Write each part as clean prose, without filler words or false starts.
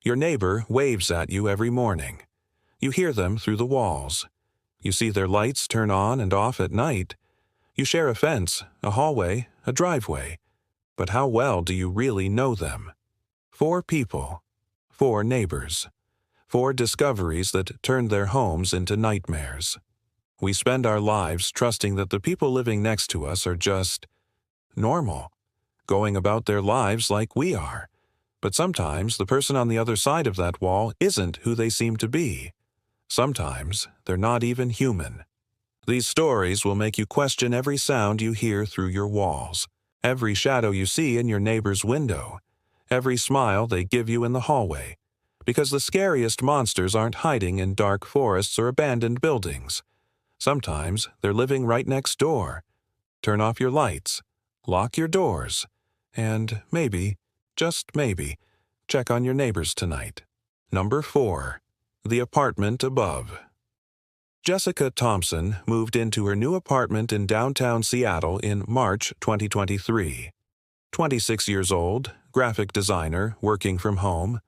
Your neighbor waves at you every morning. You hear them through the walls. You see their lights turn on and off at night. You share a fence, a hallway, a driveway. But how well do you really know them? 4 people, 4 neighbors, 4 discoveries that turned their homes into nightmares. We spend our lives trusting that the people living next to us are just normal, going about their lives like we are. But sometimes the person on the other side of that wall isn't who they seem to be. Sometimes they're not even human. These stories will make you question every sound you hear through your walls, every shadow you see in your neighbor's window, every smile they give you in the hallway, because the scariest monsters aren't hiding in dark forests or abandoned buildings. Sometimes they're living right next door. Turn off your lights, lock your doors, and maybe, just maybe, check on your neighbors tonight. Number 4. The apartment above. Jessica Thompson moved into her new apartment in downtown Seattle in March 2023. 26 years old, graphic designer, working from home.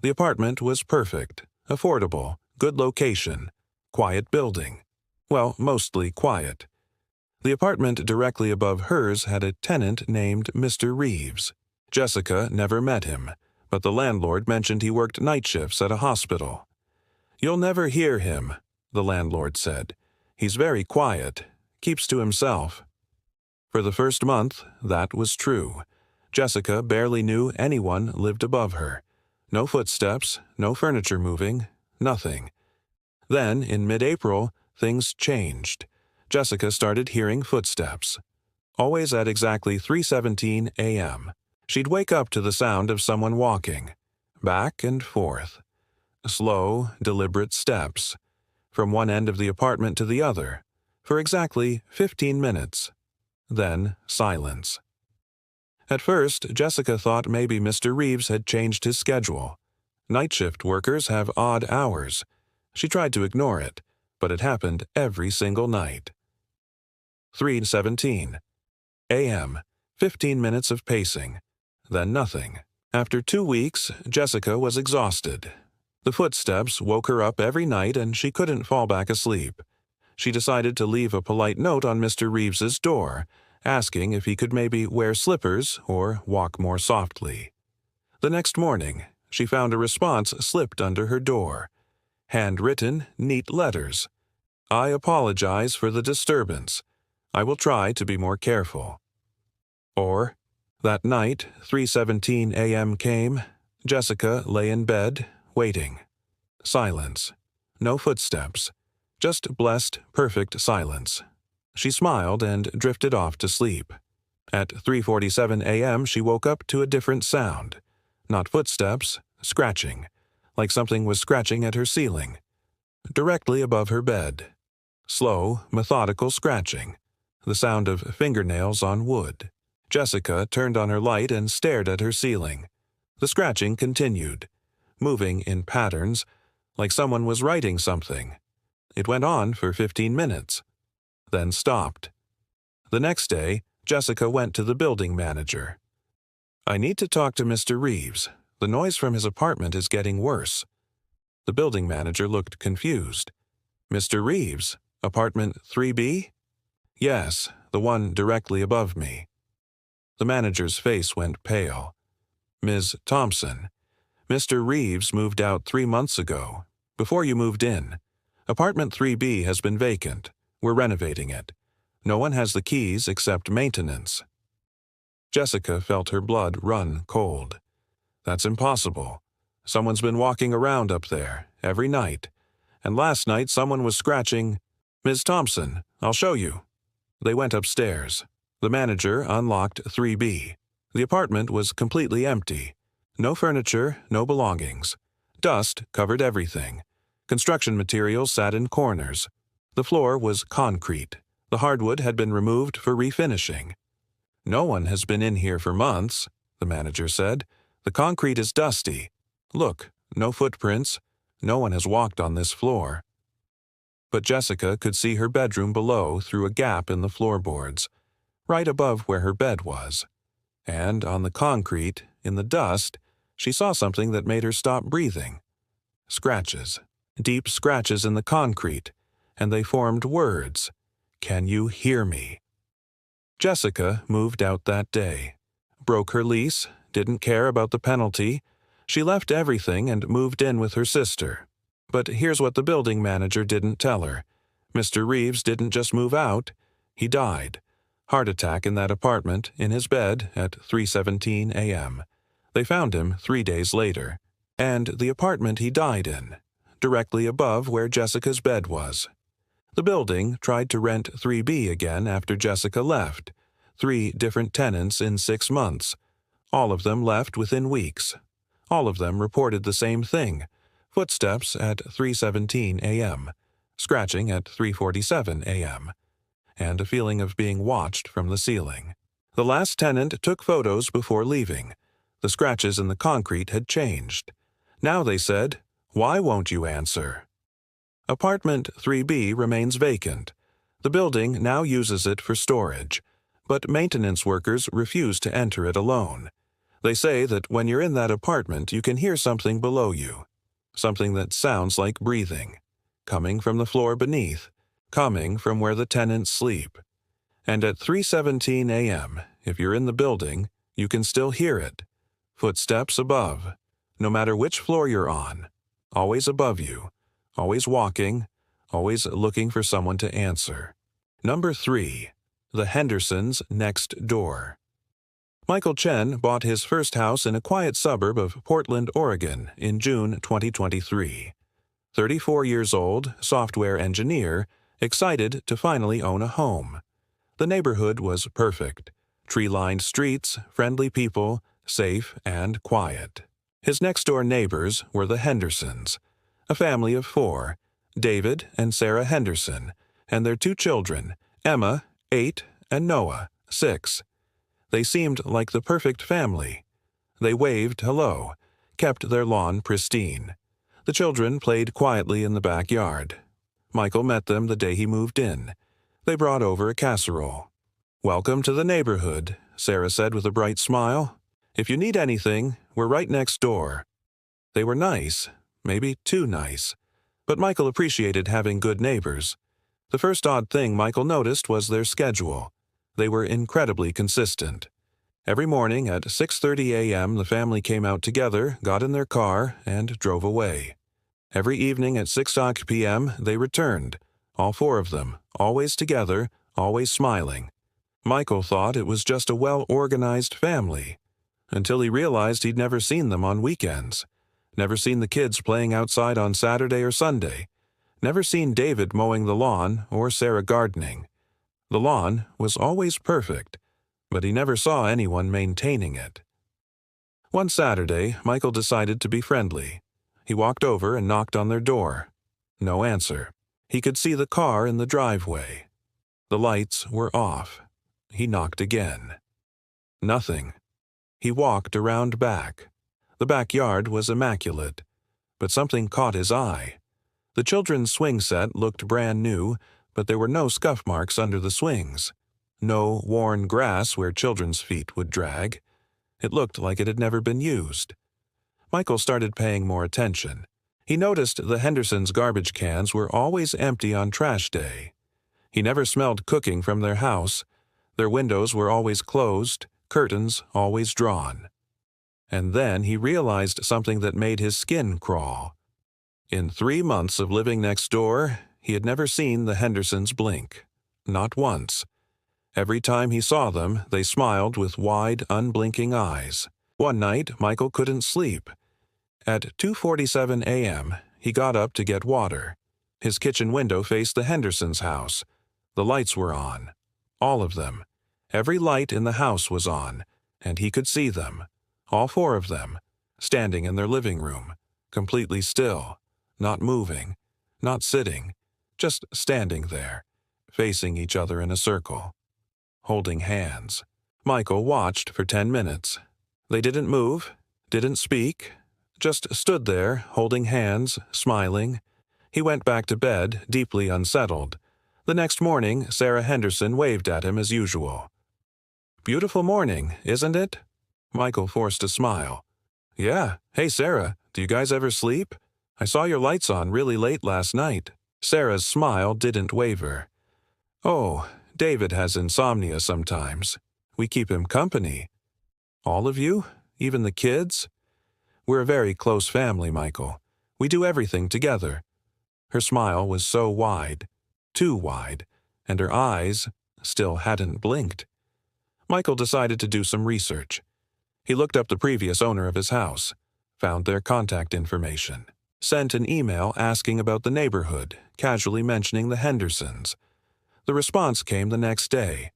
The apartment was perfect, affordable, good location, quiet building. Well, mostly quiet. The apartment directly above hers had a tenant named Mr. Reeves. Jessica never met him, but the landlord mentioned he worked night shifts at a hospital. "You'll never hear him," the landlord said. "He's very quiet, keeps to himself." For the first month, that was true. Jessica barely knew anyone lived above her. No footsteps, no furniture moving, nothing. Then, in mid-April, things changed. Jessica started hearing footsteps. Always at exactly 3:17 a.m. She'd wake up to the sound of someone walking, back and forth. Slow, deliberate steps, from one end of the apartment to the other, for exactly 15 minutes. Then silence. At first, Jessica thought maybe Mr. Reeves had changed his schedule. Night shift workers have odd hours. She tried to ignore it, but it happened every single night. 3:17 a.m., 15 minutes of pacing, then nothing. After 2 weeks, Jessica was exhausted. The footsteps woke her up every night and she couldn't fall back asleep. She decided to leave a polite note on Mr. Reeves's door, asking if he could maybe wear slippers or walk more softly. The next morning, she found a response slipped under her door. Handwritten, neat letters. "I apologize for the disturbance. I will try to be more careful." Or, that night, 3:17 a.m. came. Jessica lay in bed, waiting. Silence. No footsteps. Just blessed, perfect silence. She smiled and drifted off to sleep. At 3:47 a.m. she woke up to a different sound. Not footsteps, scratching, like something was scratching at her ceiling, directly above her bed. Slow, methodical scratching, the sound of fingernails on wood. Jessica turned on her light and stared at her ceiling. The scratching continued, moving in patterns, like someone was writing something. It went on for 15 minutes, then stopped. The next day, Jessica went to the building manager. "I need to talk to Mr. Reeves. The noise from his apartment is getting worse." The building manager looked confused. "Mr. Reeves, apartment 3B? "Yes, the one directly above me." The manager's face went pale. "Ms. Thompson, Mr. Reeves moved out 3 months ago, before you moved in. Apartment 3B has been vacant. We're renovating it. No one has the keys except maintenance." Jessica felt her blood run cold. "That's impossible. Someone's been walking around up there, every night. And last night someone was scratching. Ms. Thompson, I'll show you." They went upstairs. The manager unlocked 3B. The apartment was completely empty. No furniture, no belongings. Dust covered everything. Construction materials sat in corners. The floor was concrete. The hardwood had been removed for refinishing. "No one has been in here for months," the manager said. "The concrete is dusty. Look, no footprints. No one has walked on this floor." But Jessica could see her bedroom below through a gap in the floorboards, right above where her bed was. And on the concrete, in the dust, she saw something that made her stop breathing. Scratches. Deep scratches in the concrete, and they formed words. "Can you hear me?" Jessica moved out that day. Broke her lease, didn't care about the penalty. She left everything and moved in with her sister. But here's what the building manager didn't tell her. Mr. Reeves didn't just move out. He died. Heart attack in that apartment, in his bed, at 3:17 a.m. They found him 3 days later. And the apartment he died in, directly above where Jessica's bed was. The building tried to rent 3B again after Jessica left. 3 different tenants in 6 months. All of them left within weeks. All of them reported the same thing. Footsteps at 3:17 a.m., scratching at 3:47 a.m., and a feeling of being watched from the ceiling. The last tenant took photos before leaving. The scratches in the concrete had changed. Now they said, "Why won't you answer?" Apartment 3B remains vacant. The building now uses it for storage, but maintenance workers refuse to enter it alone. They say that when you're in that apartment, you can hear something below you, something that sounds like breathing, coming from the floor beneath, coming from where the tenants sleep. And at 3:17 a.m., if you're in the building, you can still hear it. Footsteps above, no matter which floor you're on, always above you, always walking, always looking for someone to answer. Number 3. The Hendersons' next door. Michael Chen bought his first house in a quiet suburb of Portland, Oregon in June 2023. 34 years old, software engineer, excited to finally own a home. The neighborhood was perfect. Tree-lined streets, friendly people, safe and quiet. His next-door neighbors were the Hendersons, a family of 4, David and Sarah Henderson, and their 2 children, Emma, 8, and Noah, 6. They seemed like the perfect family. They waved hello, kept their lawn pristine. The children played quietly in the backyard. Michael met them the day he moved in. They brought over a casserole. "Welcome to the neighborhood," Sarah said with a bright smile. "If you need anything, we're right next door." They were nice, maybe too nice. But Michael appreciated having good neighbors. The first odd thing Michael noticed was their schedule. They were incredibly consistent. Every morning at 6:30 a.m. the family came out together, got in their car, and drove away. Every evening at 6 p.m. they returned, all 4 of them, always together, always smiling. Michael thought it was just a well-organized family, until he realized he'd never seen them on weekends, never seen the kids playing outside on Saturday or Sunday, never seen David mowing the lawn or Sarah gardening. The lawn was always perfect, but he never saw anyone maintaining it. One Saturday, Michael decided to be friendly. He walked over and knocked on their door. No answer. He could see the car in the driveway. The lights were off. He knocked again. Nothing. He walked around back. The backyard was immaculate, but something caught his eye. The children's swing set looked brand new, but there were no scuff marks under the swings. No worn grass where children's feet would drag. It looked like it had never been used. Michael started paying more attention. He noticed the Hendersons' garbage cans were always empty on trash day. He never smelled cooking from their house. Their windows were always closed, curtains always drawn. And then he realized something that made his skin crawl. In 3 months of living next door, he had never seen the Hendersons blink. Not once. Every time he saw them, they smiled with wide, unblinking eyes. One night, Michael couldn't sleep. At 2:47 a.m., he got up to get water. His kitchen window faced the Hendersons' house. The lights were on. All of them. Every light in the house was on, and he could see them. All 4 of them, standing in their living room, completely still, not moving, not sitting, just standing there, facing each other in a circle, holding hands. Michael watched for 10 minutes. They didn't move, didn't speak, just stood there, holding hands, smiling. He went back to bed, deeply unsettled. The next morning, Sarah Henderson waved at him as usual. "Beautiful morning, isn't it?" Michael forced a smile. Yeah. Hey, Sarah, do you guys ever sleep? I saw your lights on really late last night. Sarah's smile didn't waver. Oh, David has insomnia sometimes. We keep him company. All of you? Even the kids? We're a very close family, Michael. We do everything together. Her smile was so wide, too wide, and her eyes still hadn't blinked. Michael decided to do some research. He looked up the previous owner of his house, found their contact information, sent an email asking about the neighborhood, casually mentioning the Hendersons. The response came the next day.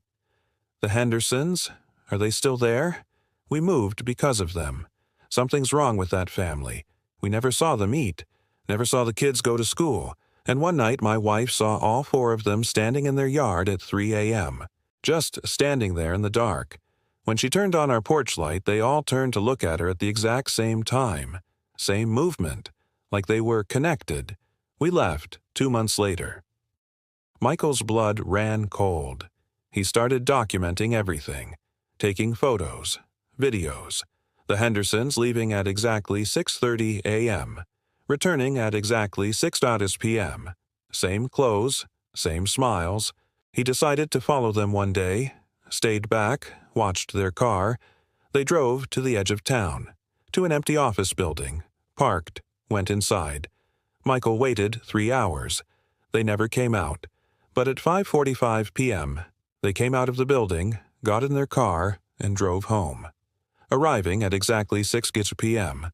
The Hendersons? Are they still there? We moved because of them. Something's wrong with that family. We never saw them eat, never saw the kids go to school, and one night my wife saw all 4 of them standing in their yard at 3 a.m., just standing there in the dark. When she turned on our porch light, they all turned to look at her at the exact same time, same movement, like they were connected. We left 2 months later. Michael's blood ran cold. He started documenting everything, taking photos, videos. The Hendersons leaving at exactly 6:30 a.m., returning at exactly 6 p.m. Same clothes, same smiles. He decided to follow them one day, stayed back, watched their car. They drove to the edge of town, to an empty office building, parked, went inside. Michael waited 3 hours. They never came out. But at 5:45 p.m., they came out of the building, got in their car, and drove home. Arriving at exactly 6 p.m.,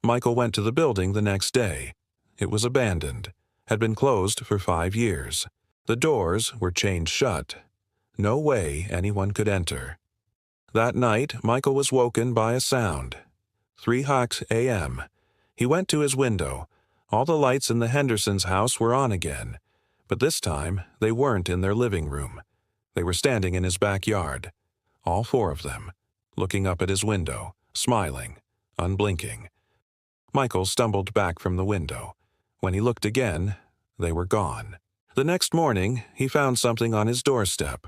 Michael went to the building the next day. It was abandoned, had been closed for 5 years. The doors were chained shut. No way anyone could enter. That night, Michael was woken by a sound. 3 a.m. He went to his window. All the lights in the Hendersons' house were on again, but this time they weren't in their living room. They were standing in his backyard, all 4 of them, looking up at his window, smiling, unblinking. Michael stumbled back from the window. When he looked again, they were gone. The next morning, he found something on his doorstep.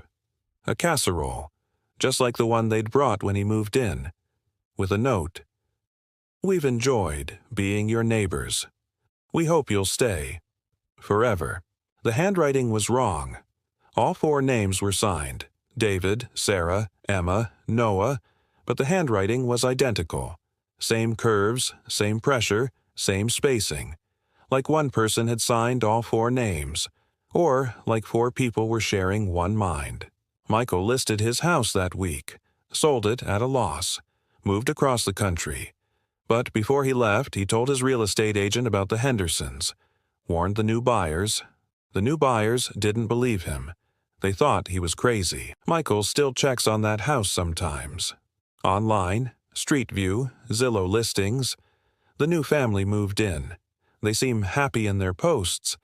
A casserole, just like the one they'd brought when he moved in, with a note. "We've enjoyed being your neighbors. We hope you'll stay. Forever." The handwriting was wrong. All 4 names were signed: David, Sarah, Emma, Noah, but the handwriting was identical. Same curves, same pressure, same spacing. Like one person had signed all 4 names, or like 4 people were sharing one mind. Michael listed his house that week, sold it at a loss, moved across the country. But before he left, he told his real estate agent about the Hendersons, warned the new buyers. The new buyers didn't believe him. They thought he was crazy. Michael still checks on that house sometimes. Online, Street View, Zillow listings. The new family moved in. They seem happy in their posts.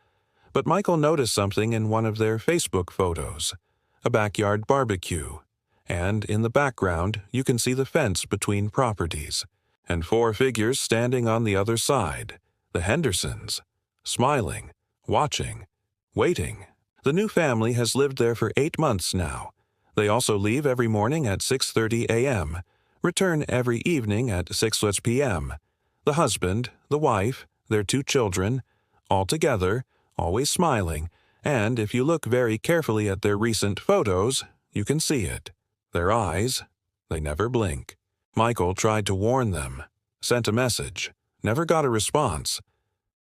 But Michael noticed something in one of their Facebook photos, a backyard barbecue. And in the background, you can see the fence between properties, and 4 figures standing on the other side, the Hendersons, smiling, watching, waiting. The new family has lived there for 8 months now. They also leave every morning at 6:30 a.m., return every evening at 6 p.m. The husband, the wife, their 2 children, all together, always smiling, and if you look very carefully at their recent photos, you can see it. Their eyes, they never blink. Michael tried to warn them, sent a message, never got a response.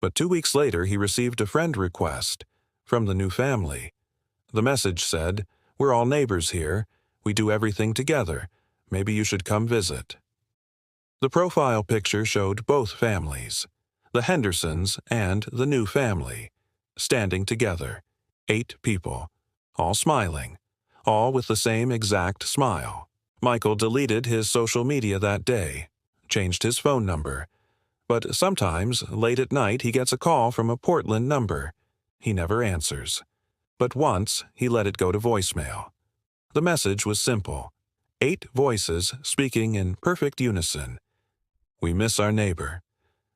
But 2 weeks later he received a friend request from the new family. The message said, "We're all neighbors here. We do everything together. Maybe you should come visit." The profile picture showed both families, the Hendersons and the new family, standing together, 8 people, all smiling, all with the same exact smile. Michael deleted his social media that day, changed his phone number. But sometimes, late at night, he gets a call from a Portland number. He never answers. But once, he let it go to voicemail. The message was simple. 8 voices speaking in perfect unison. "We miss our neighbor.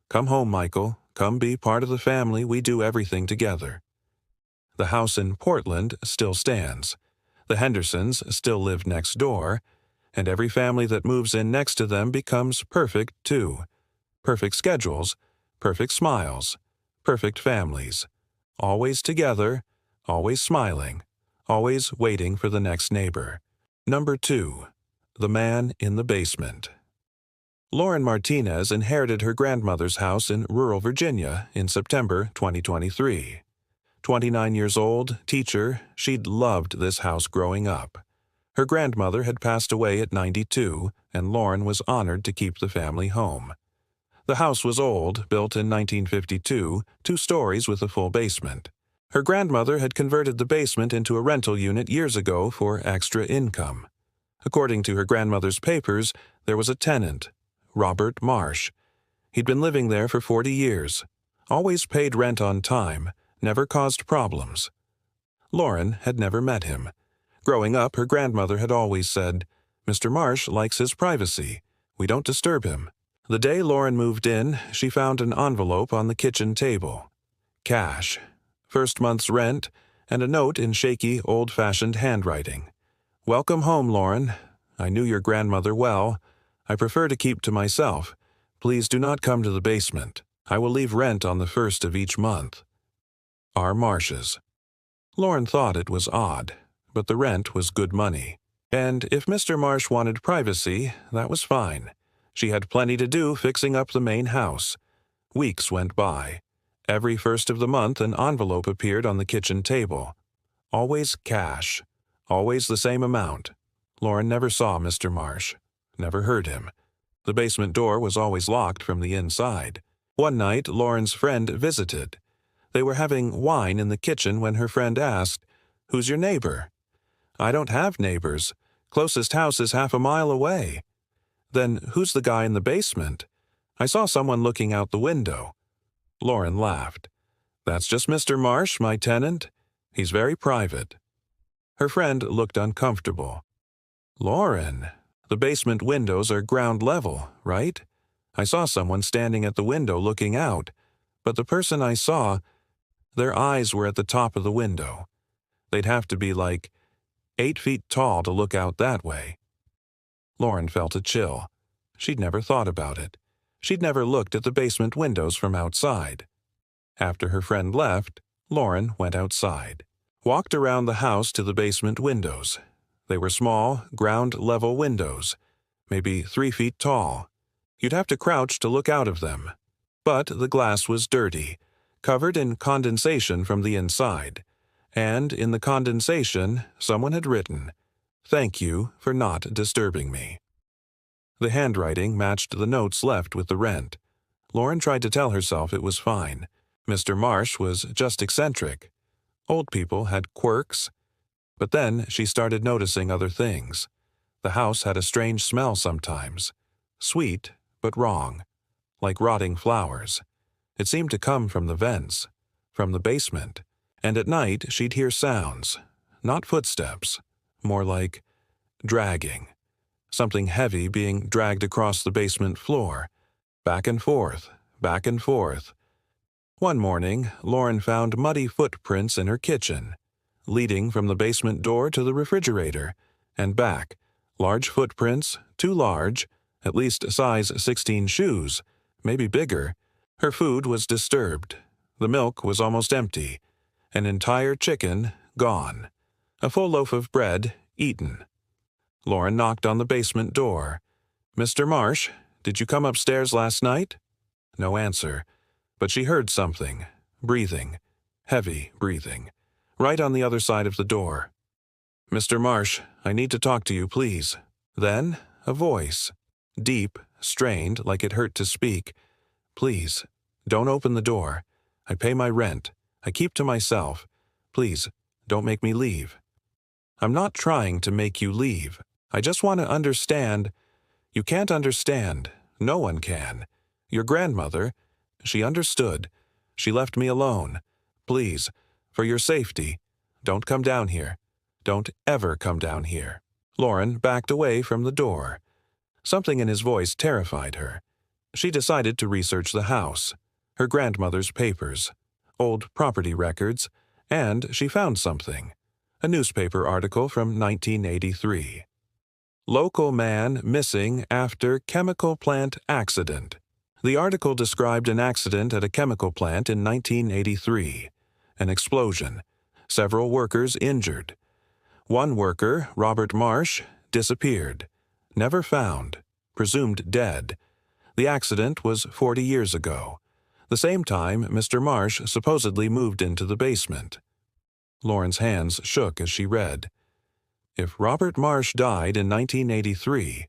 Come home, Michael. Come be part of the family. We do everything together." The house in Portland still stands. The Hendersons still live next door, and every family that moves in next to them becomes perfect too. perfect schedules, perfect smiles, perfect families, always together, always smiling, always waiting for the next neighbor. Number 2. The Man in the Basement. Lauren Martinez inherited her grandmother's house in rural Virginia in September 2023. 29 years old, teacher, she'd loved this house growing up. Her grandmother had passed away at 92, and Lauren was honored to keep the family home. The house was old, built in 1952, 2 stories with a full basement. Her grandmother had converted the basement into a rental unit years ago for extra income. According to her grandmother's papers, there was a tenant, Robert Marsh. He'd been living there for 40 years, always paid rent on time, never caused problems. Lauren had never met him. Growing up, her grandmother had always said, "Mr. Marsh likes his privacy. We don't disturb him." The day Lauren moved in, she found an envelope on the kitchen table. Cash, first month's rent, and a note in shaky, old-fashioned handwriting. "Welcome home, Lauren. I knew your grandmother well. I prefer to keep to myself. Please do not come to the basement. I will leave rent on the 1st of each month. R. Marshes." Lauren thought it was odd, but the rent was good money. And if Mr. Marsh wanted privacy, that was fine. She had plenty to do fixing up the main house. Weeks went by. Every 1st of the month an envelope appeared on the kitchen table. Always cash. Always the same amount. Lauren never saw Mr. Marsh. Never heard him. The basement door was always locked from the inside. One night, Lauren's friend visited. They were having wine in the kitchen when her friend asked, "Who's your neighbor?" "I don't have neighbors. Closest house is half a mile away." "Then who's the guy in the basement? I saw someone looking out the window." Lauren laughed. "That's just Mr. Marsh, my tenant. He's very private." Her friend looked uncomfortable. "Lauren, the basement windows are ground level, right? I saw someone standing at the window looking out, but the person I saw, their eyes were at the top of the window. They'd have to be like 8 feet tall to look out that way." Lauren felt a chill. She'd never thought about it. She'd never looked at the basement windows from outside. After her friend left, Lauren went outside. Walked around the house to the basement windows. They were small, ground-level windows, maybe 3 feet tall. You'd have to crouch to look out of them. But the glass was dirty, covered in condensation from the inside. And in the condensation, someone had written, "Thank you for not disturbing me." The handwriting matched the notes left with the rent. Lauren tried to tell herself it was fine. Mr. Marsh was just eccentric. Old people had quirks. But then she started noticing other things. The house had a strange smell sometimes. Sweet, but wrong. Like rotting flowers. It seemed to come from the vents, from the basement. And at night she'd hear sounds. Not footsteps. More like dragging. Something heavy being dragged across the basement floor. Back and forth, back and forth. One morning, Lauren found muddy footprints in her kitchen, leading from the basement door to the refrigerator, and back. Large footprints, too large, at least size 16 shoes, maybe bigger. Her food was disturbed. The milk was almost empty. An entire chicken, gone. A full loaf of bread, eaten. Lauren knocked on the basement door. "Mr. Marsh, did you come upstairs last night?" No answer, but she heard something, breathing, heavy breathing, right on the other side of the door. "Mr. Marsh, I need to talk to you, please." Then, a voice, deep, strained, like it hurt to speak. "Please, don't open the door. I pay my rent. I keep to myself. Please, don't make me leave." "I'm not trying to make you leave. I just want to understand." "You can't understand. No one can. Your grandmother, she understood. She left me alone. Please, for your safety, don't come down here. Don't ever come down here." Lauren backed away from the door. Something in his voice terrified her. She decided to research the house, her grandmother's papers, old property records, and she found something. A newspaper article from 1983. "Local man missing after chemical plant accident." The article described an accident at a chemical plant in 1983, an explosion, several workers injured. One worker, Robert Marsh, disappeared, never found, presumed dead. The accident was 40 years ago, the same time Mr. Marsh supposedly moved into the basement. Lauren's hands shook as she read. If Robert Marsh died in 1983,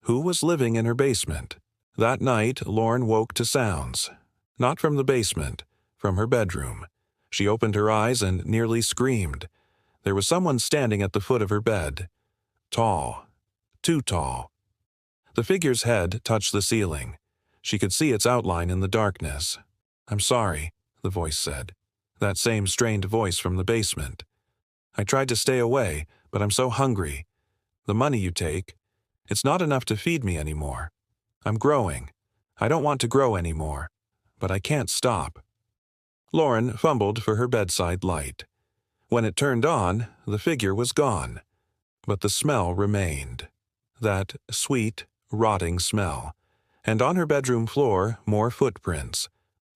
who was living in her basement? That night, Lauren woke to sounds. Not from the basement, from her bedroom. She opened her eyes and nearly screamed. There was someone standing at the foot of her bed. Tall. Too tall. The figure's head touched the ceiling. She could see its outline in the darkness. "I'm sorry," the voice said. That same strained voice from the basement. "I tried to stay away, but I'm so hungry. The money you take, it's not enough to feed me anymore. I'm growing. I don't want to grow anymore, but I can't stop." Lauren fumbled for her bedside light. When it turned on, the figure was gone, but the smell remained. That sweet, rotting smell. And on her bedroom floor, more footprints.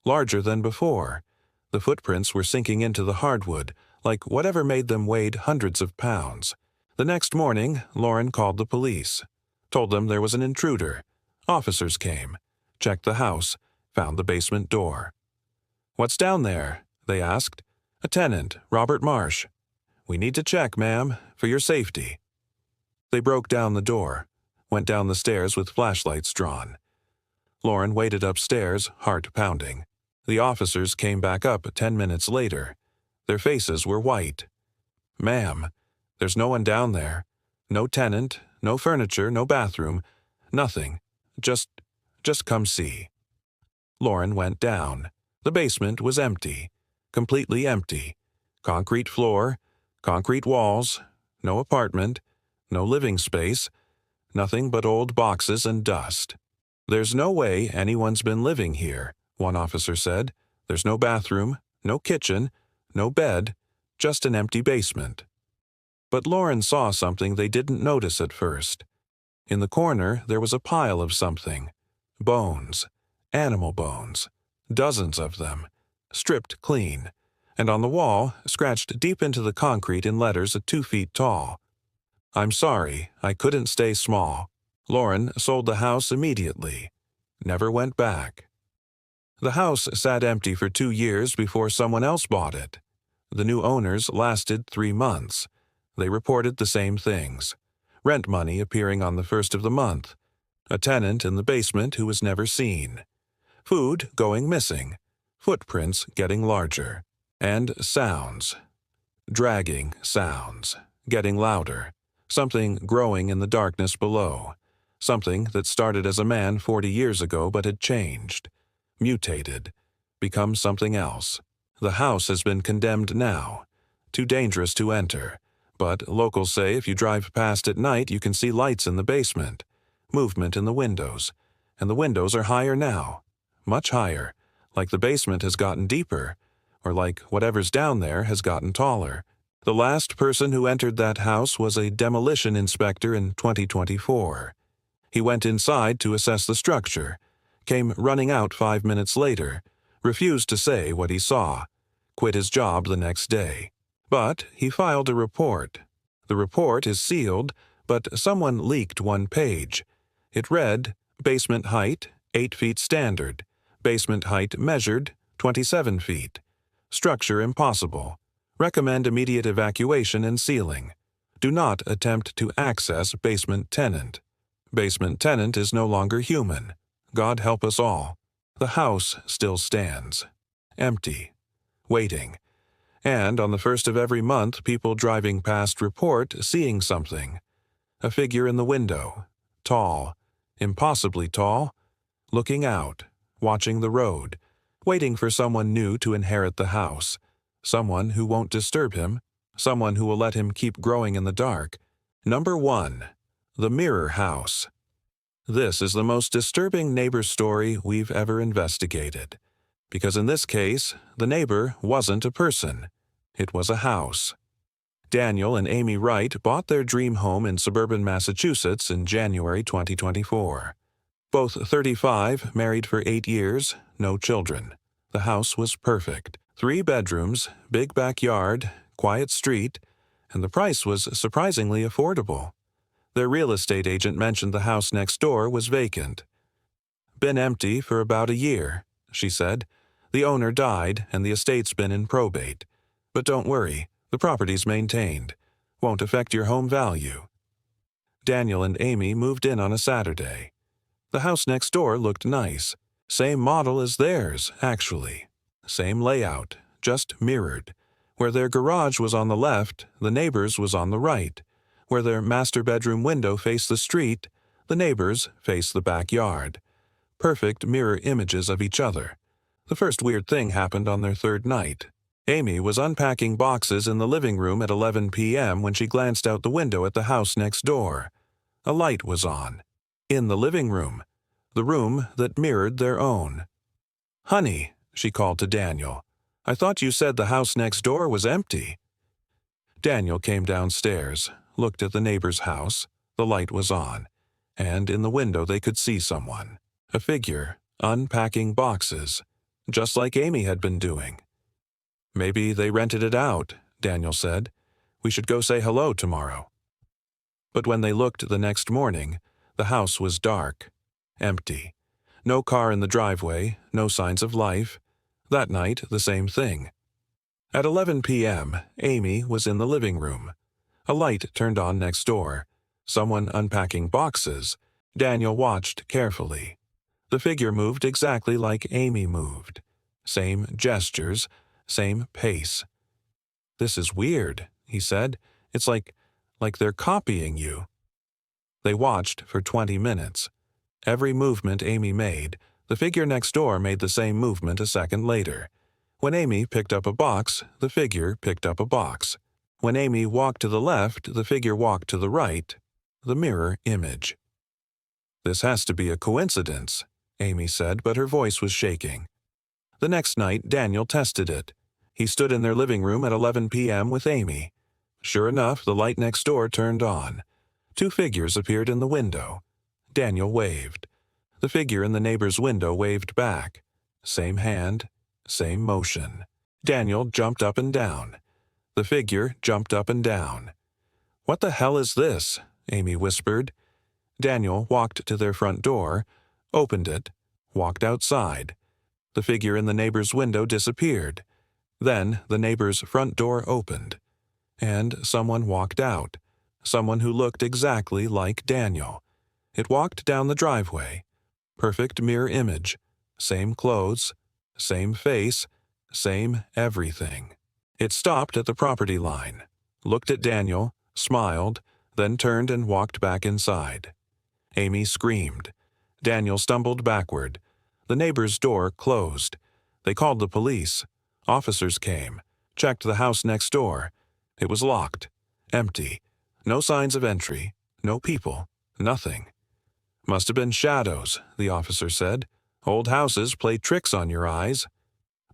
Larger than before. The footprints were sinking into the hardwood, like whatever made them weighed hundreds of pounds. The next morning, Lauren called the police. Told them there was an intruder. Officers came. Checked the house. Found the basement door. "What's down there?" they asked. "A tenant, Robert Marsh." "We need to check, ma'am, for your safety." They broke down the door. Went down the stairs with flashlights drawn. Lauren waited upstairs, heart pounding. The officers came back up 10 minutes later. Their faces were white. "Ma'am, there's no one down there. No tenant, no furniture, no bathroom, nothing. Just come see." Lauren went down. The basement was empty. Completely empty. Concrete floor, concrete walls, no apartment, no living space, nothing but old boxes and dust. "There's no way anyone's been living here," one officer said. "There's no bathroom, no kitchen, no bed, just an empty basement." But Lauren saw something they didn't notice at first. In the corner, there was a pile of something. Bones. Animal bones. Dozens of them. Stripped clean. And on the wall, scratched deep into the concrete in letters 2 feet tall. "I'm sorry, I couldn't stay small." Lauren sold the house immediately. Never went back. The house sat empty for 2 years before someone else bought it. The new owners lasted 3 months. They reported the same things. Rent money appearing on the first of the month. A tenant in the basement who was never seen. Food going missing. Footprints getting larger. And sounds. Dragging sounds. Getting louder. Something growing in the darkness below. Something that started as a man 40 years ago but had changed. Mutated. Become something else. The house has been condemned now. Too dangerous to enter. But locals say if you drive past at night you can see lights in the basement. Movement in the windows. And the windows are higher now. Much higher. Like the basement has gotten deeper. Or like whatever's down there has gotten taller. The last person who entered that house was a demolition inspector in 2024. He went inside to assess the structure. Came running out 5 minutes later. Refused to say what he saw. Quit his job the next day. But he filed a report. The report is sealed, but someone leaked one page. It read, basement height, 8 feet standard. Basement height measured, 27 feet. Structure impossible. Recommend immediate evacuation and sealing. Do not attempt to access basement tenant. Basement tenant is no longer human. God help us all. The house still stands. Empty. Waiting. And on the first of every month, people driving past report seeing something. A figure in the window. Tall. Impossibly tall. Looking out. Watching the road. Waiting for someone new to inherit the house. Someone who won't disturb him. Someone who will let him keep growing in the dark. Number 1. The Mirror House. This is the most disturbing neighbor story we've ever investigated. Because in this case, the neighbor wasn't a person. It was a house. Daniel and Amy Wright bought their dream home in Suburban, Massachusetts in January 2024. Both 35, married for 8 years, no children. The house was perfect. 3 bedrooms, big backyard, quiet street, and the price was surprisingly affordable. Their real estate agent mentioned the house next door was vacant. "Been empty for about a year," she said. "The owner died and the estate's been in probate. But don't worry, the property's maintained. Won't affect your home value." Daniel and Amy moved in on a Saturday. The house next door looked nice. Same model as theirs, actually. Same layout, just mirrored. Where their garage was on the left, the neighbor's was on the right. Where their master bedroom window faced the street, the neighbor's faced the backyard. Perfect mirror images of each other. The first weird thing happened on their third night. Amy was unpacking boxes in the living room at 11 p.m. when she glanced out the window at the house next door. A light was on. In the living room. The room that mirrored their own. "Honey," she called to Daniel, "I thought you said the house next door was empty." Daniel came downstairs, looked at the neighbor's house. The light was on, and in the window they could see someone. A figure, unpacking boxes, just like Amy had been doing. "Maybe they rented it out," Daniel said. "We should go say hello tomorrow." But when they looked the next morning, the house was dark, empty. No car in the driveway, no signs of life. That night, the same thing. At 11 p.m., Amy was in the living room. A light turned on next door. Someone unpacking boxes. Daniel watched carefully. The figure moved exactly like Amy moved. Same gestures, same pace. "This is weird," he said. "It's like they're copying you." They watched for 20 minutes. Every movement Amy made, the figure next door made the same movement a second later. When Amy picked up a box, the figure picked up a box. When Amy walked to the left, the figure walked to the right. The mirror image. "This has to be a coincidence," Amy said, but her voice was shaking. The next night, Daniel tested it. He stood in their living room at 11 p.m. with Amy. Sure enough, the light next door turned on. 2 figures appeared in the window. Daniel waved. The figure in the neighbor's window waved back. Same hand, same motion. Daniel jumped up and down. The figure jumped up and down. "What the hell is this?" Amy whispered. Daniel walked to their front door, opened it, walked outside. The figure in the neighbor's window disappeared. Then the neighbor's front door opened. And someone walked out. Someone who looked exactly like Daniel. It walked down the driveway. Perfect mirror image. Same clothes, same face, same everything. It stopped at the property line, looked at Daniel, smiled, then turned and walked back inside. Amy screamed. Daniel stumbled backward. The neighbor's door closed. They called the police. Officers came, checked the house next door. It was locked, empty. No signs of entry, no people, nothing. "Must have been shadows," the officer said. "Old houses play tricks on your eyes."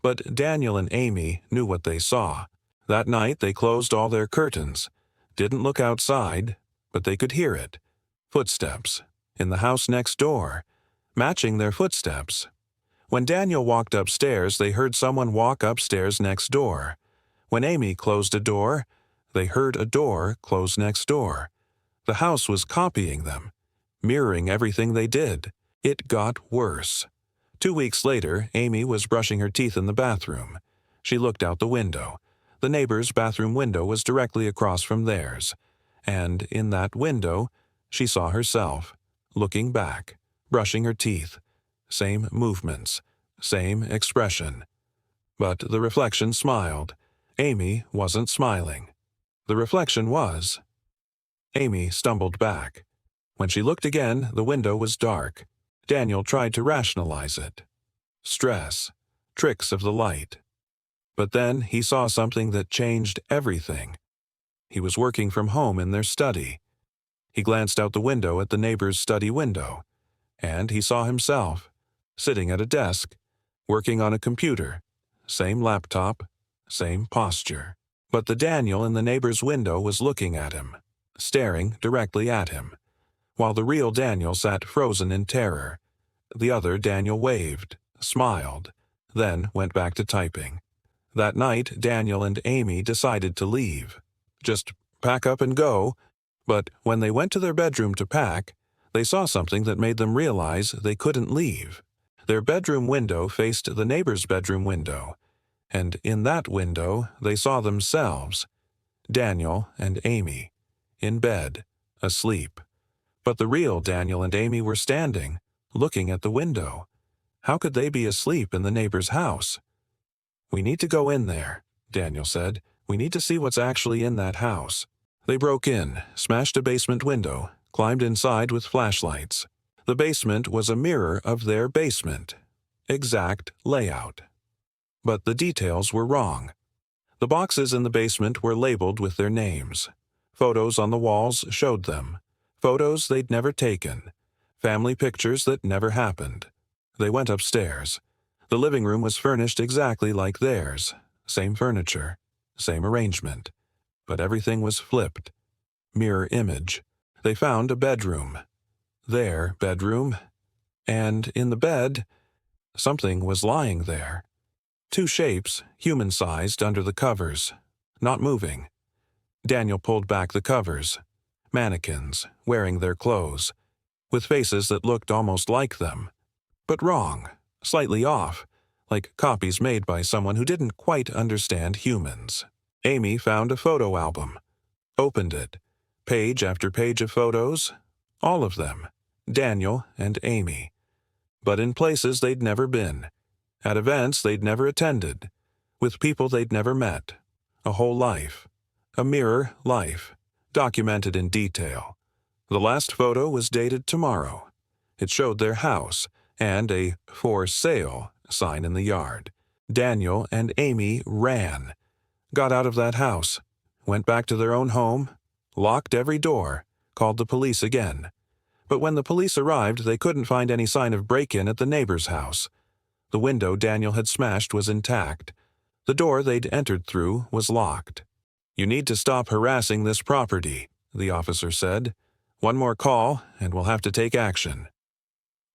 But Daniel and Amy knew what they saw. That night they closed all their curtains. Didn't look outside, but they could hear it. Footsteps. In the house next door. Matching their footsteps. When Daniel walked upstairs, they heard someone walk upstairs next door. When Amy closed a door, they heard a door close next door. The house was copying them, mirroring everything they did. It got worse. 2 weeks later, Amy was brushing her teeth in the bathroom. She looked out the window. The neighbor's bathroom window was directly across from theirs. And in that window, she saw herself, looking back, brushing her teeth. Same movements, same expression. But the reflection smiled. Amy wasn't smiling. The reflection was. Amy stumbled back. When she looked again, the window was dark. Daniel tried to rationalize it. Stress, tricks of the light. But then he saw something that changed everything. He was working from home in their study. He glanced out the window at the neighbor's study window, and he saw himself, sitting at a desk, working on a computer, same laptop, same posture. But the Daniel in the neighbor's window was looking at him, staring directly at him, while the real Daniel sat frozen in terror, The other Daniel waved, smiled, then went back to typing. That night, Daniel and Amy decided to leave. Just pack up and go. But when they went to their bedroom to pack, they saw something that made them realize they couldn't leave. Their bedroom window faced the neighbor's bedroom window, and in that window they saw themselves, Daniel and Amy, in bed, asleep. But the real Daniel and Amy were standing, looking at the window. How could they be asleep in the neighbor's house? "We need to go in there," Daniel said. "We need to see what's actually in that house." They broke in, smashed a basement window, climbed inside with flashlights. The basement was a mirror of their basement. Exact layout. But the details were wrong. The boxes in the basement were labeled with their names. Photos on the walls showed them. Photos they'd never taken. Family pictures that never happened. They went upstairs. The living room was furnished exactly like theirs. Same furniture. Same arrangement. But everything was flipped. Mirror image. They found a bedroom. Their bedroom. And in the bed, something was lying there. Two shapes, human-sized, under the covers. Not moving. Daniel pulled back the covers. Mannequins, wearing their clothes, with faces that looked almost like them. But wrong, slightly off, like copies made by someone who didn't quite understand humans. Amy found a photo album. Opened it. Page after page of photos. All of them. Daniel and Amy. But in places they'd never been. At events they'd never attended. With people they'd never met. A whole life. A mirror life. Documented in detail. The last photo was dated tomorrow. It showed their house and a "for sale" sign in the yard. Daniel and Amy ran. Got out of that house. Went back to their own home. Locked every door. Called the police again. But when the police arrived, they couldn't find any sign of break-in at the neighbor's house. The window Daniel had smashed was intact. The door they'd entered through was locked. "You need to stop harassing this property," the officer said. "One more call, and we'll have to take action."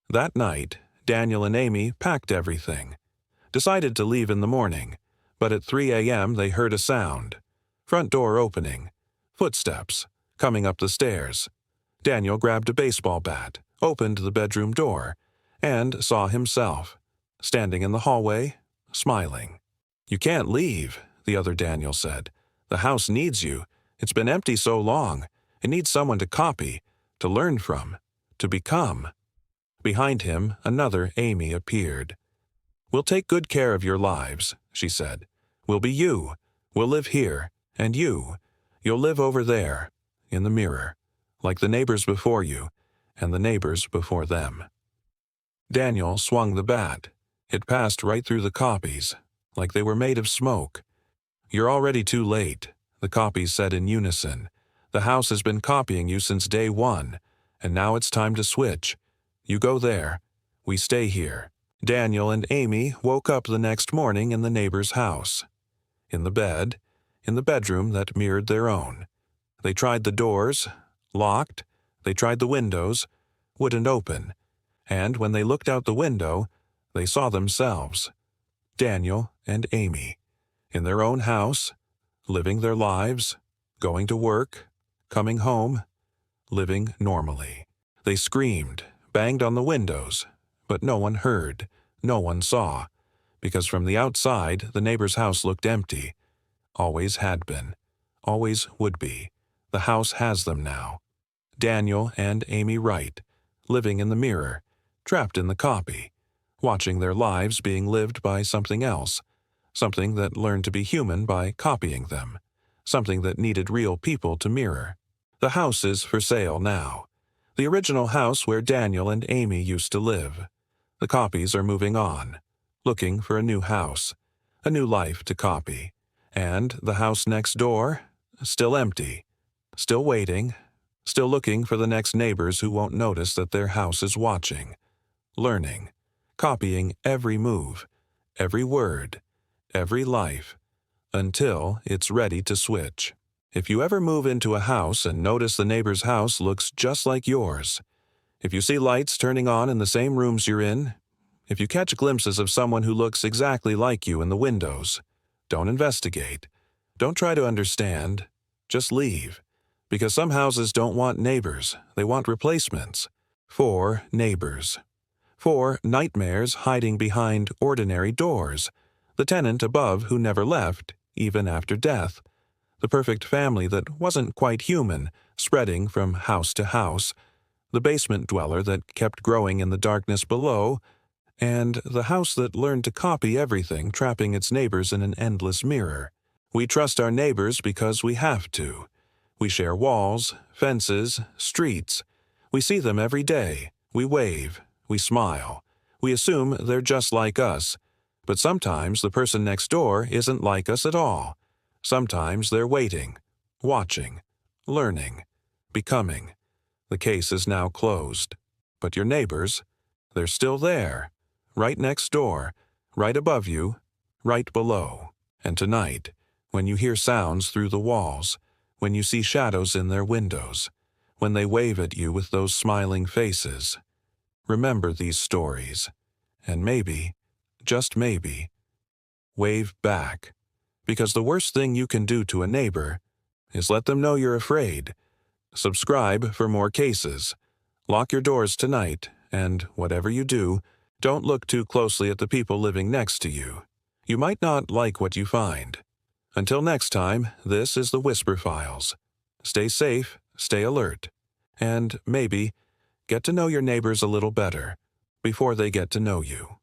That night, Daniel and Amy packed everything. Decided to leave in the morning, but at 3 a.m. they heard a sound. Front door opening. Footsteps. Coming up the stairs. Daniel grabbed a baseball bat, opened the bedroom door, and saw himself, standing in the hallway, smiling. "You can't leave," the other Daniel said. "The house needs you. It's been empty so long. It needs someone to copy, to learn from, to become." Behind him, another Amy appeared. "We'll take good care of your lives," she said. "We'll be you. We'll live here. And you'll live over there, in the mirror, like the neighbors before you, and the neighbors before them." Daniel swung the bat. It passed right through the copies, like they were made of smoke. "You're already too late," the copies said in unison. "The house has been copying you since day one, and now it's time to switch. You go there. We stay here." Daniel and Amy woke up the next morning in the neighbor's house. In the bed, in the bedroom that mirrored their own. They tried the doors, locked. They tried the windows, wouldn't open. And when they looked out the window, they saw themselves, Daniel and Amy, in their own house, living their lives, going to work, coming home, living normally. They screamed, banged on the windows, but no one heard, no one saw, because from the outside the neighbor's house looked empty. Always had been. Always would be. The house has them now. Daniel and Amy Wright, living in the mirror, trapped in the copy, watching their lives being lived by something else, something that learned to be human by copying them, something that needed real people to mirror. The house is for sale now. The original house where Daniel and Amy used to live. The copies are moving on, looking for a new house, a new life to copy. And the house next door, still empty, still waiting, still looking for the next neighbors who won't notice that their house is watching, learning, copying every move, every word, every life, until it's ready to switch. If you ever move into a house and notice the neighbor's house looks just like yours, If you see lights turning on in the same rooms you're in, if you catch glimpses of someone who looks exactly like you in the windows, don't investigate. Don't try to understand. Just leave. Because some houses don't want neighbors, they want replacements. 4 neighbors. 4 nightmares hiding behind ordinary doors. The tenant above who never left, even after death. The perfect family that wasn't quite human, spreading from house to house. The basement dweller that kept growing in the darkness below, and the house that learned to copy everything, trapping its neighbors in an endless mirror. We trust our neighbors because we have to. We share walls, fences, streets. We see them every day. We wave. We smile. We assume they're just like us. But sometimes the person next door isn't like us at all. Sometimes they're waiting, watching, learning, becoming. The case is now closed. But your neighbors, they're still there, right next door, right above you, right below. And tonight, when you hear sounds through the walls, when you see shadows in their windows, when they wave at you with those smiling faces, remember these stories, and maybe, just maybe, wave back. Because the worst thing you can do to a neighbor is let them know you're afraid. Subscribe for more cases. Lock your doors tonight, and whatever you do, don't look too closely at the people living next to you. You might not like what you find. Until next time, this is the Whisper Files. Stay safe, stay alert, and maybe get to know your neighbors a little better before they get to know you.